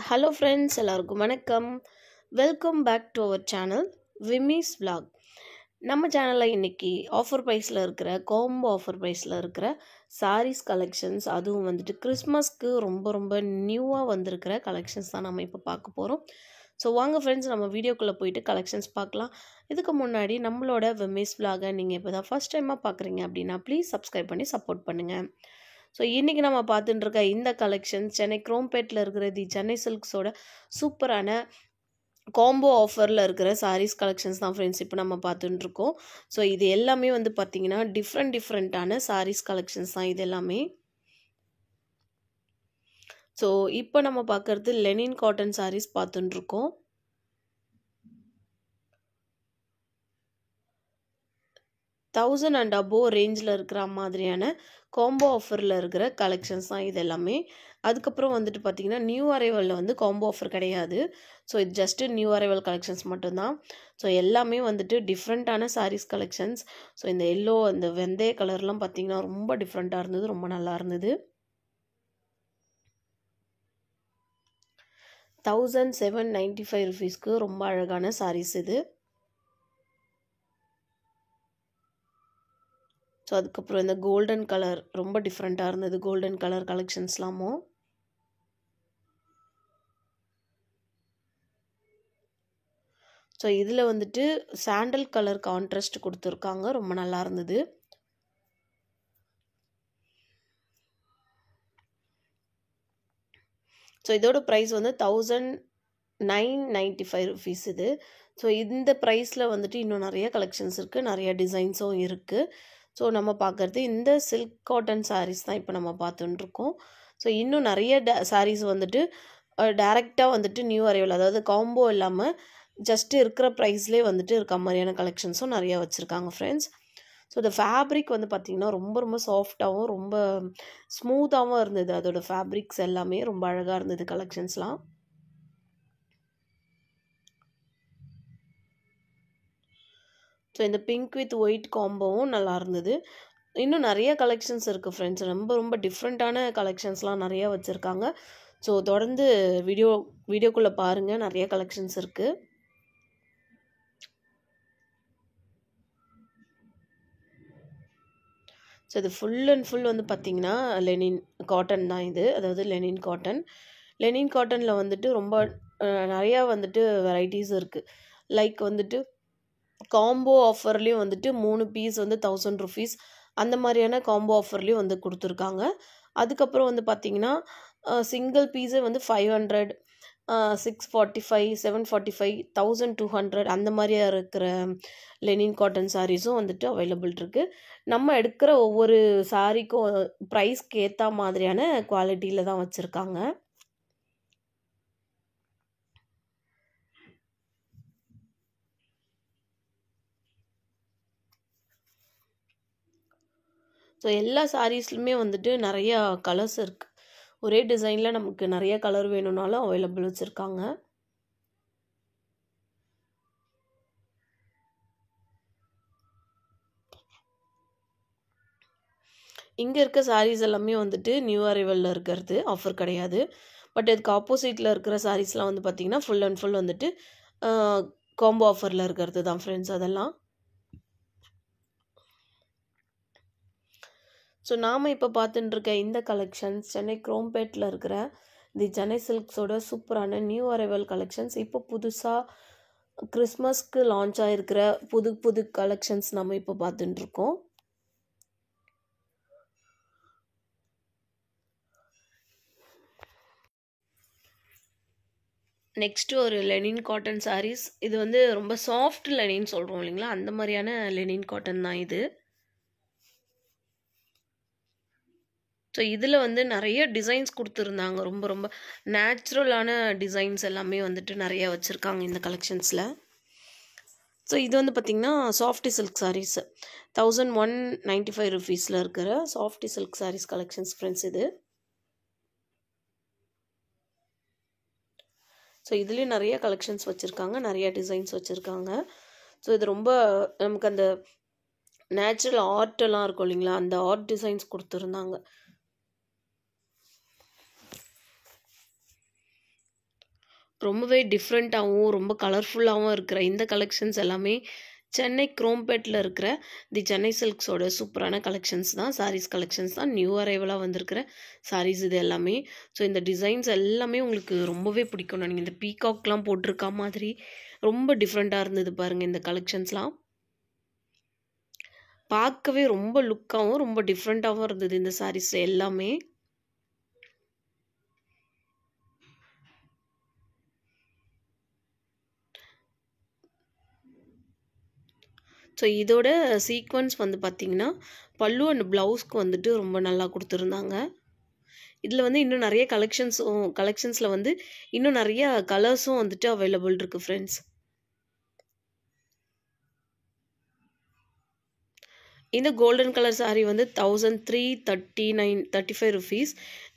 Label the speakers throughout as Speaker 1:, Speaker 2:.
Speaker 1: Hello friends, எல்லாருக்கும் வணக்கம். Welcome back to our channel Vimi's vlog. நம்ம சேனலில் இன்றைக்கி ஆஃபர் ப்ரைஸில் இருக்கிற காம்போ ஆஃபர் ப்ரைஸில் இருக்கிற சாரீஸ் கலெக்ஷன்ஸ், அதுவும் வந்துட்டு கிறிஸ்மஸ்க்கு ரொம்ப நியூவாக வந்திருக்கிற கலெக்ஷன்ஸ் தான் நம்ம இப்போ பார்க்க போகிறோம். ஸோ வாங்க ஃப்ரெண்ட்ஸ், நம்ம வீடியோக்குள்ளே போயிட்டு கலெக்ஷன்ஸ் பார்க்கலாம். இதுக்கு முன்னாடி நம்மளோட விமிஸ் vlog-ஐ நீங்கள் இப்போ தான் ஃபஸ்ட் டைமாக பார்க்குறீங்க அப்படின்னா ப்ளீஸ் சப்ஸ்கிரைப் பண்ணி சப்போர்ட் பண்ணுங்கள். ஸோ இன்றைக்கி நம்ம பார்த்துட்டு இருக்க இந்த கலெக்ஷன்ஸ் சென்னை குரோம்பேட்டில் இருக்கிற தி சென்னை சில்க்ஸோட சூப்பரான காம்போ ஆஃபரில் இருக்கிற சாரீஸ் கலெக்ஷன்ஸ் தான் ஃப்ரெண்ட்ஸ் இப்போ நம்ம பார்த்துட்டுருக்கோம். ஸோ இது எல்லாமே வந்து பார்த்திங்கன்னா டிஃப்ரெண்ட்டான சாரீஸ் கலெக்ஷன்ஸ் தான் இது எல்லாமே. ஸோ இப்போ நம்ம பார்க்குறது லெனின் காட்டன் சாரீஸ் பார்த்துட்டுருக்கோம். தௌசண்ட் அண்ட் அபோவ் ரேஞ்சில் இருக்கிற மாதிரியான காம்போ ஆஃபரில் இருக்கிற கலெக்ஷன்ஸ் தான் இது எல்லாமே. அதுக்கப்புறம் வந்துட்டு பார்த்திங்கன்னா நியூ அரைவலில் வந்து காம்போ ஆஃபர் கிடையாது. ஸோ இது ஜஸ்ட்டு நியூ அரைவல் கலெக்ஷன்ஸ் மட்டும்தான். ஸோ எல்லாமே வந்துட்டு டிஃப்ரெண்ட்டான சாரீஸ் கலெக்ஷன்ஸ். ஸோ இந்த எல்லோ, அந்த வெந்தய கலர்லாம் பார்த்திங்கன்னா ரொம்ப டிஃப்ரெண்ட்டாக இருந்தது, ரொம்ப நல்லா இருந்தது. 1795 rupees-க்கு ரொம்ப அழகான சாரீஸ் இது. ஸோ அதுக்கப்புறம் இந்த கோல்டன் கலர் ரொம்ப டிஃப்ரெண்ட்டாக இருந்தது, கோல்டன் கலர் கலெக்ஷன்ஸ்லாமும். ஸோ இதில் வந்துட்டு சாண்டல் கலர் கான்ட்ராஸ்ட் கொடுத்துருக்காங்க, ரொம்ப நல்லா இருந்தது. ஸோ இதோட ப்ரைஸ் வந்து 1995 rupees இது. ஸோ இந்த ப்ரைஸில் வந்துட்டு இன்னும் நிறைய கலெக்ஷன்ஸ் இருக்குது, நிறைய டிசைன்ஸும் இருக்குது. ஸோ நம்ம பார்க்குறது இந்த சில்க் காட்டன் சாரீஸ் தான் இப்போ நம்ம பார்த்துட்டுருக்கோம். ஸோ இன்னும் நிறைய சாரீஸ் வந்துட்டு டேரெக்டாக வந்துட்டு நியூ அரைவல், அதாவது காம்போ இல்லாமல் ஜஸ்ட்டு இருக்கிற ப்ரைஸ்லேயே வந்துட்டு இருக்க மாதிரியான கலெக்ஷன்ஸும் நிறையா வச்சுருக்காங்க ஃப்ரெண்ட்ஸ். ஸோ இந்த ஃபேப்ரிக் வந்து பார்த்திங்கன்னா ரொம்ப சாஃப்டாகவும் ரொம்ப ஸ்மூத்தாகவும் இருந்தது. அதோட ஃபேப்ரிக்ஸ் எல்லாமே ரொம்ப அழகாக இருந்தது கலெக்ஷன்ஸ்லாம். ஸோ இந்த பிங்க் வித் ஒயிட் காம்போவும் நல்லா இருந்தது. இன்னும் நிறைய கலெக்ஷன்ஸ் இருக்குது ஃப்ரெண்ட்ஸ், ரொம்ப டிஃப்ரெண்ட்டான கலெக்ஷன்ஸ்லாம் நிறையா வச்சுருக்காங்க. ஸோ தொடர்ந்து வீடியோக்குள்ளே பாருங்கள், நிறைய கலெக்ஷன்ஸ் இருக்குது. ஸோ இது ஃபுல் அண்ட் ஃபுல் வந்து பார்த்திங்கன்னா லெனின் காட்டன் தான் இது, அதாவது லெனின் காட்டன். லெனின் காட்டனில் வந்துட்டு ரொம்ப நிறையா வந்துட்டு வெரைட்டிஸ் இருக்குது. லைக் வந்துட்டு காம்போ ஆஃபர்லேயும் வந்துட்டு 3 பீஸ் வந்து 1000 rupees அந்த மாதிரியான காம்போ ஆஃபர்லேயும் வந்து கொடுத்துருக்காங்க. அதுக்கப்புறம் வந்து பார்த்திங்கன்னா சிங்கிள் பீஸே வந்து 500, 645, 745, 1200 அந்த மாதிரியாக இருக்கிற லெனின் காட்டன் சாரீஸும் வந்துட்டு அவைலபிள் இருக்குது. நம்ம எடுக்கிற ஒவ்வொரு சாரீக்கும் ப்ரைஸ்க்கு ஏற்ற மாதிரியான குவாலிட்டியில் தான் வச்சுருக்காங்க. ஸோ எல்லா சாரீஸ்லையுமே வந்துட்டு நிறையா கலர்ஸ் இருக்குது. ஒரே டிசைனில் நமக்கு நிறைய கலர் வேணும்னாலும் அவைலபிள் வச்சுருக்காங்க. இங்கே இருக்க சாரீஸ் எல்லாமே வந்துட்டு நியூ அரைவலில் இருக்கிறது, ஆஃபர் கிடையாது. பட் இதுக்கு ஆப்போசிட்டில் இருக்கிற சாரீஸ்லாம் வந்து பார்த்திங்கன்னா ஃபுல் அண்ட் ஃபுல் வந்துட்டு காம்போ ஆஃபரில் இருக்கிறது தான் ஃப்ரெண்ட்ஸ் அதெல்லாம். ஸோ நாம் இப்போ பார்த்துட்டுருக்க இந்த கலெக்ஷன்ஸ் சென்னை குரோம்பேட்டில் இருக்கிற தி சென்னை சில்க்ஸோட சூப்பரான நியூ அரைவல் கலெக்ஷன்ஸ். இப்போ புதுசாக கிறிஸ்மஸ்க்கு லான்ச் ஆகிருக்கிற புது கலெக்ஷன்ஸ் நம்ம இப்போ பார்த்துட்டுருக்கோம். நெக்ஸ்ட்டு ஒரு லெனின் காட்டன் சாரீஸ். இது வந்து ரொம்ப சாஃப்ட் லெனின் சொல்கிறோம் இல்லைங்களா, அந்த மாதிரியான லெனின் காட்டன் தான் இது. ஸோ இதில் வந்து நிறைய டிசைன்ஸ் கொடுத்துருந்தாங்க, ரொம்ப நேச்சுரலான டிசைன்ஸ் எல்லாமே வந்துட்டு நிறைய வச்சுருக்காங்க இந்த கலெக்ஷன்ஸில். ஸோ இது வந்து பார்த்திங்கன்னா சாஃப்டி சில்க் சாரீஸ் 1195 rupees-ல் இருக்கிற softy silk sarees collections friends இது. ஸோ இதுலேயும் நிறைய கலெக்ஷன்ஸ் வச்சுருக்காங்க, நிறைய டிசைன்ஸ் வச்சுருக்காங்க. ஸோ இது ரொம்ப நமக்கு அந்த நேச்சுரல் ஆர்ட்டெல்லாம் இருக்கும் இல்லைங்களா, அந்த ஆர்ட் டிசைன்ஸ் கொடுத்துருந்தாங்க. ரொம்பவே டிஃப்ரெண்ட்டாகவும் ரொம்ப கலர்ஃபுல்லாகவும் இருக்கிற இந்த கலெக்ஷன்ஸ் எல்லாமே சென்னை குரோம்பேட்டில் இருக்கிற தி சென்னை சில்க்ஸோட சூப்பரான கலெக்ஷன்ஸ் தான், சாரீஸ் கலெக்ஷன்ஸ் தான். நியூ அரைவலாக வந்திருக்கிற சாரீஸ் இது எல்லாமே. ஸோ இந்த டிசைன்ஸ் எல்லாமே உங்களுக்கு ரொம்பவே பிடிக்கும். நீங்கள் இந்த பீகாக்லாம் போட்டிருக்க மாதிரி ரொம்ப டிஃப்ரெண்ட்டாக இருந்தது பாருங்கள். இந்த கலெக்ஷன்ஸ்லாம் பார்க்கவே ரொம்ப லுக்காகவும் ரொம்ப டிஃப்ரெண்ட்டாகவும் இருந்தது இந்த சாரீஸ் எல்லாமே. ஸோ இதோட சீக்வன்ஸ் வந்து பார்த்திங்கன்னா பல்லு அண்ட் ப்ளவுஸ்க்கு வந்துட்டு ரொம்ப நல்லா கொடுத்துருந்தாங்க. இதில் வந்து இன்னும் நிறைய கலெக்ஷன்ஸில் வந்து இன்னும் நிறைய கலர்ஸும் வந்துட்டு அவைலபிள் இருக்குது ஃப்ரெண்ட்ஸ். இந்த கோல்டன் கலர் சாரீ வந்து 1335 rupees.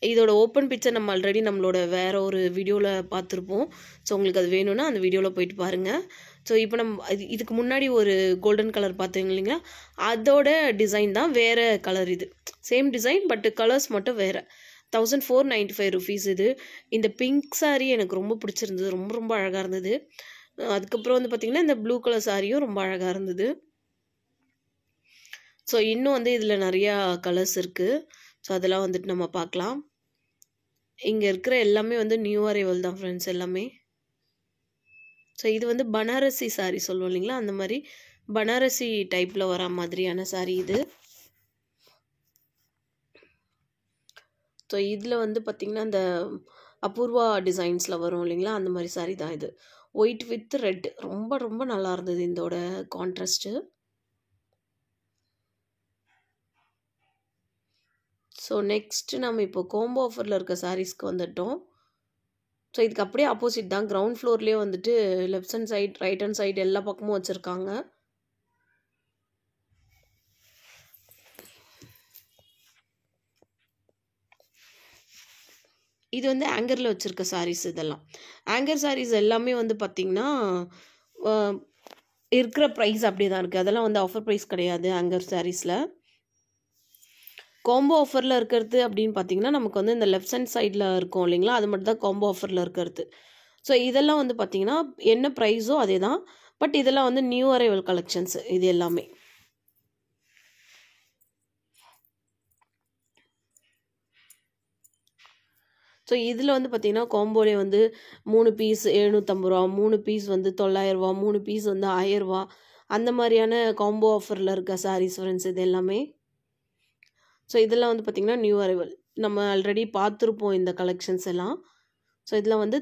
Speaker 1: இதோட ஓப்பன் பிக்சர் நம்ம ஆல்ரெடி நம்மளோட வேற ஒரு வீடியோவில் பார்த்துருப்போம். ஸோ உங்களுக்கு அது வேணும்னா அந்த வீடியோவில் போயிட்டு பாருங்கள். ஸோ இப்போ நம்ம இதுக்கு முன்னாடி ஒரு கோல்டன் கலர் பார்த்தீங்க இல்லைங்களா, அதோட டிசைன் தான் வேறு கலர். இது சேம் டிசைன் பட் கலர்ஸ் மட்டும் வேறு. 1495 rupees இது. இந்த பிங்க் சாரீ எனக்கு ரொம்ப பிடிச்சிருந்தது, ரொம்ப ரொம்ப அழகாக இருந்தது. அதுக்கப்புறம் வந்து பார்த்திங்கன்னா இந்த ப்ளூ கலர் சாரியும் ரொம்ப அழகாக இருந்தது. ஸோ இன்னும் வந்து இதில் நிறையா கலர்ஸ் இருக்குது. ஸோ அதெல்லாம் வந்துட்டு நம்ம பார்க்கலாம். இங்கே இருக்கிற எல்லாமே வந்து நியூ அரைவல் தான் ஃப்ரெண்ட்ஸ் எல்லாமே. ஸோ இது வந்து பனாரசி சாரீ சொல்லுவோம் இல்லைங்களா, அந்த மாதிரி பனாரசி டைப்பில் வர மாதிரியான சாரீ இது. ஸோ இதில் வந்து பார்த்திங்கன்னா இந்த அபூர்வா டிசைன்ஸில் வரும் இல்லைங்களா, அந்த மாதிரி சாரீ தான் இது. ஒயிட் வித் ரெட் ரொம்ப ரொம்ப நல்லா இருந்தது இதோட கான்ட்ராஸ்ட்டு. ஸோ நெக்ஸ்ட்டு நம்ம இப்போ கோம்போ ஆஃபரில் இருக்க சாரீஸ்க்கு வந்துட்டோம். ஸோ இதுக்கு அப்படியே ஆப்போசிட் தான். கிரவுண்ட் ஃப்ளோர்லேயே வந்துட்டு left hand side right hand side எல்லா பக்கமும் வச்சுருக்காங்க. இது வந்து ஆங்கரில் வச்சுருக்க சாரீஸ். இதெல்லாம் ஆங்கர் சாரீஸ் எல்லாமே வந்து பார்த்திங்கன்னா இருக்கிற ப்ரைஸ் அப்படியே தான் இருக்குது. அதெல்லாம் வந்து ஆஃபர் ப்ரைஸ் கிடையாது ஆங்கர் சாரீஸில். காம்போ ஆஃபரில் இருக்கிறது அப்படின்னு பார்த்தீங்கன்னா நமக்கு வந்து இந்த லெஃப்ட் ஹேண்ட் சைடில் இருக்கும் இல்லைங்களா, அது மட்டும் தான் காம்போ ஆஃபரில் இருக்கிறது. ஸோ இதெல்லாம் வந்து பார்த்திங்கன்னா என்ன ப்ரைஸோ அதே தான். பட் இதெல்லாம் வந்து நியூ அரைவல் கலெக்ஷன்ஸ் இது எல்லாமே. ஸோ இதில் வந்து பார்த்திங்கன்னா காம்போலே வந்து 3 பீஸ் 750 ரூபா, 3 பீஸ் வந்து 900 ரூபா, 3 பீஸ் வந்து 1000 ரூபா, அந்த மாதிரியான காம்போ ஆஃபரில் இருக்க சாரீஸ் ஃப்ரெண்ட்ஸ் இது எல்லாமே. ஸோ இதெல்லாம் வந்து பார்த்திங்கன்னா நியூ அரைவல். நம்ம ஆல்ரெடி பார்த்துருப்போம் இந்த கலெக்ஷன்ஸ் எல்லாம். ஸோ இதில் வந்து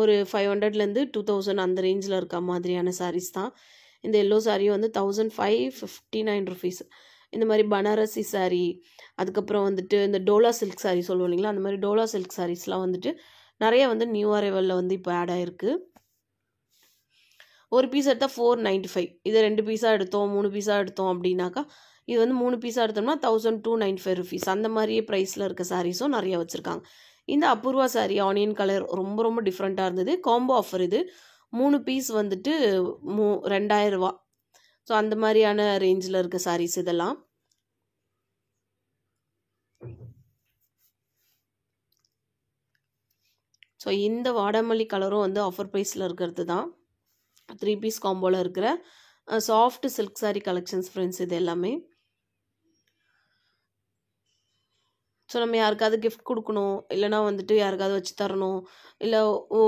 Speaker 1: ஒரு 500லேருந்து 2000 அந்த ரேஞ்சில் இருக்க மாதிரியான சாரீஸ் தான். இந்த எல்லோ சாரியும் வந்து 1559 rupees. இந்த மாதிரி பனாரசி சாரீ, அதுக்கப்புறம் வந்துட்டு இந்த டோலா சில்க் சாரீ சொல்லுவோம் இல்லைங்களா, அந்த மாதிரி டோலா சில்க் சாரீஸ்லாம் வந்துட்டு நிறைய வந்து நியூ அரைவலில் வந்து இப்போ ஆட் ஆகிருக்கு. ஒரு பீஸ் எடுத்தால் 495. இதை 2 பீஸாக எடுத்தோம் 3 பீஸாக எடுத்தோம் அப்படின்னாக்கா இது வந்து 3 பீஸாக எடுத்தோம்னா 1295 rupees. அந்த மாதிரியே ப்ரைஸில் இருக்க சாரீஸும் நிறைய வச்சுருக்காங்க. இந்த அபூர்வா சாரீ ஆனியன் கலர் ரொம்ப ரொம்ப டிஃப்ரெண்ட்டாக இருந்தது. காம்போ ஆஃபர் இது. 3 பீஸ் வந்துட்டு 2000 ரூபா. ஸோ அந்த மாதிரியான ரேஞ்சில் இருக்க சாரீஸ் இதெல்லாம். ஸோ இந்த வாடாமல்லி கலரும் வந்து ஆஃபர் ப்ரைஸில் இருக்கிறது தான். 3 பீஸ் காம்போவில் இருக்கிற soft silk sari collections friends இது எல்லாமே. ஸோ நம்ம யாருக்காவது கிஃப்ட் கொடுக்கணும், இல்லைனா வந்துட்டு யாருக்காவது வச்சு தரணும், இல்லை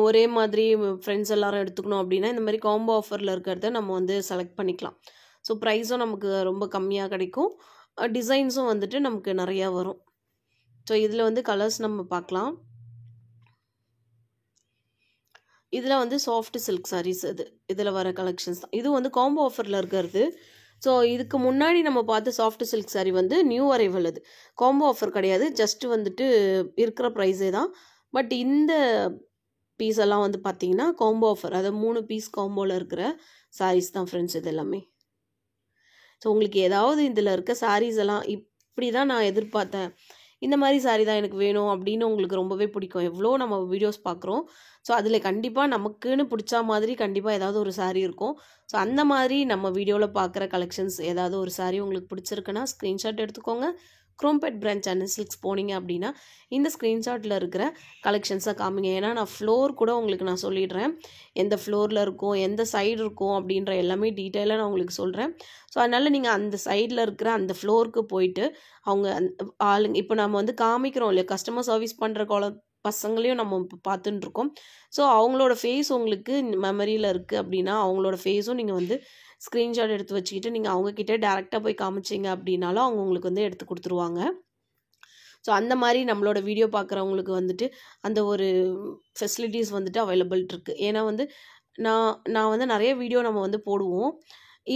Speaker 1: ஒரே மாதிரி ஃப்ரெண்ட்ஸ் எல்லாரும் எடுத்துக்கணும் அப்படின்னா இந்த மாதிரி காம்போ ஆஃபரில் இருக்கிறத நம்ம வந்து செலக்ட் பண்ணிக்கலாம். ஸோ ப்ரைஸும் நமக்கு ரொம்ப கம்மியாக கிடைக்கும், டிசைன்ஸும் வந்துட்டு நமக்கு நிறையா வரும். ஸோ இதில் வந்து கலர்ஸ் நம்ம பார்க்கலாம். இதில் வந்து சாஃப்ட் சில்க் சாரீஸ் இதில் வர கலெக்ஷன்ஸ் தான். இது வந்து காம்போ ஆஃபரில் இருக்கிறது. ஸோ இதுக்கு முன்னாடி நம்ம பார்த்த சாஃப்ட் சில்க் சாரீ வந்து நியூ அரைவல். அது காம்போ ஆஃபர் கிடையாது, ஜஸ்ட்டு வந்துட்டு இருக்கிற ப்ரைஸே தான். பட் இந்த பீஸ் எல்லாம் வந்து பார்த்திங்கன்னா காம்போ ஆஃபர், அதாவது 3 பீஸ் காம்போவில் இருக்கிற சாரீஸ் தான் ஃப்ரெண்ட்ஸ் இது எல்லாமே. ஸோ உங்களுக்கு ஏதாவது இதில் இருக்க சாரீஸ் எல்லாம் இப்படி தான் நான் எதிர்பார்த்தேன், இந்த மாதிரி சாரீ தான் எனக்கு வேணும் அப்படின்னு உங்களுக்கு ரொம்பவே பிடிக்கும். எவ்வளோ நம்ம வீடியோஸ் பார்க்குறோம். ஸோ அதில் கண்டிப்பாக நமக்குன்னு பிடிச்சா மாதிரி கண்டிப்பாக ஏதாவது ஒரு சாரீ இருக்கும். ஸோ அந்த மாதிரி நம்ம வீடியோவில் பார்க்குற கலெக்ஷன்ஸ் ஏதாவது ஒரு சாரீ உங்களுக்கு பிடிச்சிருக்குன்னா ஸ்க்ரீன்ஷாட் எடுத்துக்கோங்க, குரோம்பேட் பிரான்ச் சென்னை சில்க்ஸ் போனீங்க அப்படின்னா இந்த ஸ்க்ரீன்ஷாட்டில் இருக்கிற கலெக்ஷன்ஸை காமிங்க. ஏன்னா நான் ஃப்ளோர் கூட உங்களுக்கு நான் சொல்லிடுறேன், எந்த ஃப்ளோரில் இருக்கும், எந்த சைடு இருக்கும் அப்படின்ற எல்லாமே டீட்டெயிலாக நான் உங்களுக்கு சொல்கிறேன். ஸோ அதனால் நீங்கள் அந்த சைடில் இருக்கிற அந்த ஃப்ளோருக்கு போயிட்டு அவங்க ஆளுங்க இப்போ நம்ம வந்து காமிக்கிறோம் இல்லையா, கஸ்டமர் சர்வீஸ் பண்ணுற பசங்களையும் நம்ம இப்போ பார்த்துட்டு இருக்கோம். ஸோ அவங்களோட ஃபேஸ் உங்களுக்கு மெமரியில் இருக்குது அப்படின்னா அவங்களோட ஃபேஸும் நீங்கள் வந்து ஸ்க்ரீன்ஷாட் எடுத்து வச்சுக்கிட்டு நீங்கள் அவங்கக்கிட்ட டேரெக்டாக போய் காமிச்சிங்க அப்படின்னாலும் அவங்க உங்களுக்கு வந்து எடுத்து கொடுத்துருவாங்க. ஸோ அந்த மாதிரி நம்மளோட வீடியோ பார்க்குறவங்களுக்கு வந்துட்டு அந்த ஒரு ஃபெசிலிட்டிஸ் வந்துட்டு அவைலபிள் இருக்குது. ஏன்னா வந்து நான் வந்து நிறைய வீடியோ நம்ம வந்து போடுவோம்.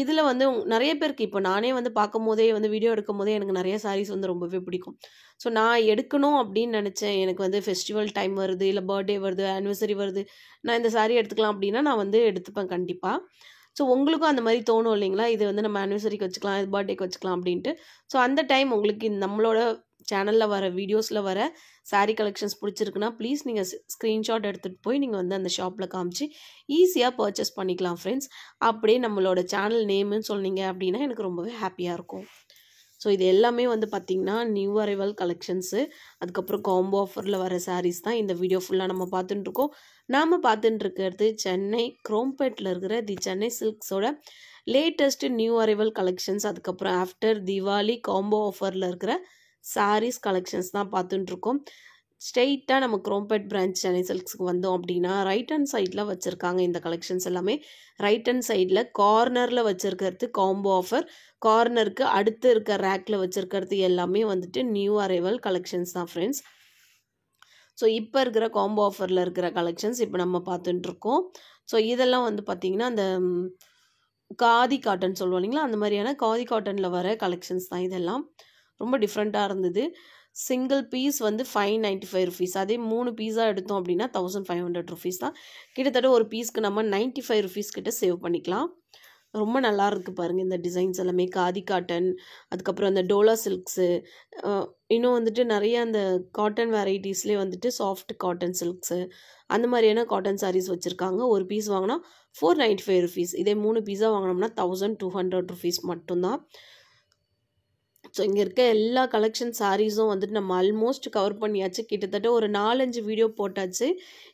Speaker 1: இதில் வந்து நிறைய பேருக்கு இப்போ நானே வந்து பார்க்கும்போதே வந்து வீடியோ எடுக்கும் போதே எனக்கு நிறைய சாரீஸ் வந்து ரொம்பவே பிடிக்கும். ஸோ நான் எடுக்கணும் அப்படின்னு நினச்சேன், எனக்கு வந்து ஃபெஸ்டிவல் டைம் வருது, இல்லை பர்த்டே வருது, ஆனிவர்சரி வருது, நான் இந்த சாரீ எடுத்துக்கலாம் அப்படின்னா நான் வந்து எடுத்துப்பேன் கண்டிப்பாக. ஸோ உங்களுக்கும் அந்த மாதிரி தோணும் இல்லைங்களா, இது வந்து நம்ம ஆனிவர்சரிக்கு வச்சுக்கலாம், இது பர்த்டேக்கு வச்சுக்கலாம் அப்படின்ட்டு. ஸோ அந்த டைம் உங்களுக்கு நம்மளோட சேனலில் வர வீடியோஸில் வர சாரீ கலெக்ஷன்ஸ் பிடிச்சிருக்குன்னா ப்ளீஸ் நீங்கள் ஸ்க்ரீன்ஷாட் எடுத்துகிட்டு போய் நீங்கள் வந்து அந்த ஷாப்பில் காமிச்சு ஈஸியாக பர்ச்சேஸ் பண்ணிக்கலாம் ஃப்ரெண்ட்ஸ். அப்படியே நம்மளோட சேனல் நேமுன்னு சொன்னீங்க அப்படின்னா எனக்கு ரொம்பவே ஹாப்பியாக இருக்கும். ஸோ இது எல்லாமே வந்து பார்த்திங்கன்னா நியூ அரைவல் கலெக்ஷன்ஸு, அதுக்கப்புறம் காம்போ ஆஃபரில் வர சாரீஸ் தான் இந்த வீடியோ ஃபுல்லாக நம்ம பார்த்துட்டுருக்கோம். நாம் பார்த்துட்டுருக்கிறது சென்னை குரோம்பேட்டில் இருக்கிற தி சென்னை சில்க்ஸோட லேட்டஸ்ட்டு நியூ அரைவல் கலெக்ஷன்ஸ், அதுக்கப்புறம் ஆஃப்டர் தீபாவளி காம்போ ஆஃபரில் இருக்கிற சாரீஸ் கலெக்ஷன்ஸ் தான் பார்த்துட்டுருக்கோம். ஸ்ட்ரெயிட்டாக நம்ம குரோம்பேட் பிரான்ச் சென்னை சில்க்ஸுக்கு வந்தோம் அப்படின்னா ரைட் ஹேண்ட் சைடில் வச்சுருக்காங்க இந்த கலெக்ஷன்ஸ் எல்லாமே. ரைட் ஹேண்ட் சைடில் கார்னரில் வச்சுருக்கிறது காம்போ ஆஃபர், கார்னருக்கு அடுத்து இருக்க ரேக்கில் வச்சுருக்கிறது எல்லாமே வந்துட்டு நியூ அரைவல் கலெக்ஷன்ஸ் தான் ஃப்ரெண்ட்ஸ். ஸோ இப்போ இருக்கிற காம்போ ஆஃபரில் இருக்கிற கலெக்ஷன்ஸ் இப்போ நம்ம பார்த்துட்டுருக்கோம். ஸோ இதெல்லாம் வந்து பார்த்திங்கன்னா அந்த காதி காட்டன் சொல்லுவோம் இல்லைங்களா, அந்த மாதிரியான காதி காட்டனில் வர கலெக்ஷன்ஸ் தான் இதெல்லாம். ரொம்ப டிஃப்ரெண்ட்டாக இருந்தது. சிங்கிள் பீஸ் வந்து 595 ருபீஸ், அதே 3 பீஸாக எடுத்தோம் அப்படின்னா 1500 ருபீஸ் தான். கிட்டத்தட்ட ஒரு பீஸ்க்கு நம்ம 95 ருபீஸ் கிட்ட சேவ் பண்ணிக்கலாம். ரொம்ப நல்லா இருக்குது பாருங்கள் இந்த டிசைன்ஸ் எல்லாமே. காதி காட்டன், அதுக்கப்புறம் அந்த டோலா சில்க்ஸு, இன்னும் வந்துட்டு நிறைய அந்த காட்டன் வெரைட்டிஸ்லேயே வந்துட்டு சாஃப்ட் காட்டன் சில்க்ஸு, அந்த மாதிரியான காட்டன் சாரீஸ் வச்சுருக்காங்க. ஒரு பீஸ் வாங்கினா 495 ருபீஸ், இதே 3 பீஸாக வாங்கினோம்னா 1200 ருபீஸ் மட்டும்தான். ஸோ இங்கே இருக்க எல்லா கலெக்ஷன் சாரீஸும் வந்துட்டு நம்ம ஆல்மோஸ்ட் கவர் பண்ணியாச்சு. கிட்டத்தட்ட ஒரு 4-5 வீடியோ போட்டாச்சு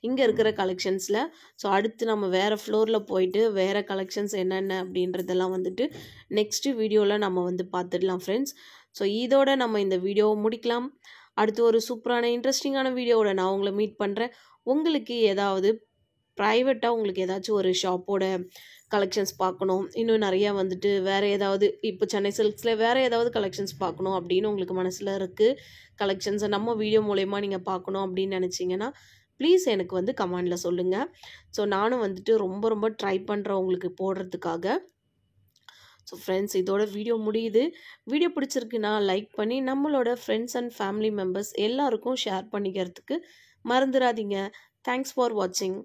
Speaker 1: இங்கே இருக்கிற கலெக்ஷன்ஸில். ஸோ அடுத்து நம்ம வேறு ஃப்ளோரில் போயிட்டு வேறு கலெக்ஷன்ஸ் என்னென்ன அப்படின்றதெல்லாம் வந்துட்டு நெக்ஸ்ட்டு வீடியோவில் நம்ம வந்து பார்த்துடலாம் ஃப்ரெண்ட்ஸ். ஸோ இதோட நம்ம இந்த வீடியோவை முடிக்கலாம். அடுத்து ஒரு சூப்பரான இன்ட்ரெஸ்டிங்கான வீடியோவோட நான் உங்களை மீட் பண்ணுறேன். உங்களுக்கு ஏதாவது ப்ரைவேட்டாக உங்களுக்கு ஏதாச்சும் ஒரு ஷாப்போட கலெக்ஷன்ஸ் பார்க்கணும், இன்னும் நிறையா வந்துட்டு வேறு ஏதாவது இப்போ சென்னை சில்க்ஸில் வேறு ஏதாவது கலெக்ஷன்ஸ் பார்க்கணும் அப்படின்னு உங்களுக்கு மனசில் இருக்குது, கலெக்ஷன்ஸை நம்ம வீடியோ மூலயமா நீங்கள் பார்க்கணும் அப்படின்னு நினச்சிங்கன்னா ப்ளீஸ் எனக்கு வந்து கமெண்டில் சொல்லுங்கள். ஸோ நானும் வந்துட்டு ரொம்ப ரொம்ப ட்ரை பண்ணுறேன் உங்களுக்கு போடுறதுக்காக. ஸோ ஃப்ரெண்ட்ஸ் இதோட வீடியோ முடியுது. வீடியோ பிடிச்சிருக்குன்னா லைக் பண்ணி நம்மளோட ஃப்ரெண்ட்ஸ் அண்ட் ஃபேமிலி மெம்பர்ஸ் எல்லாருக்கும் ஷேர் பண்ணிக்கிறதுக்கு மறந்துடாதீங்க. தேங்க்ஸ் ஃபார் வாட்சிங்.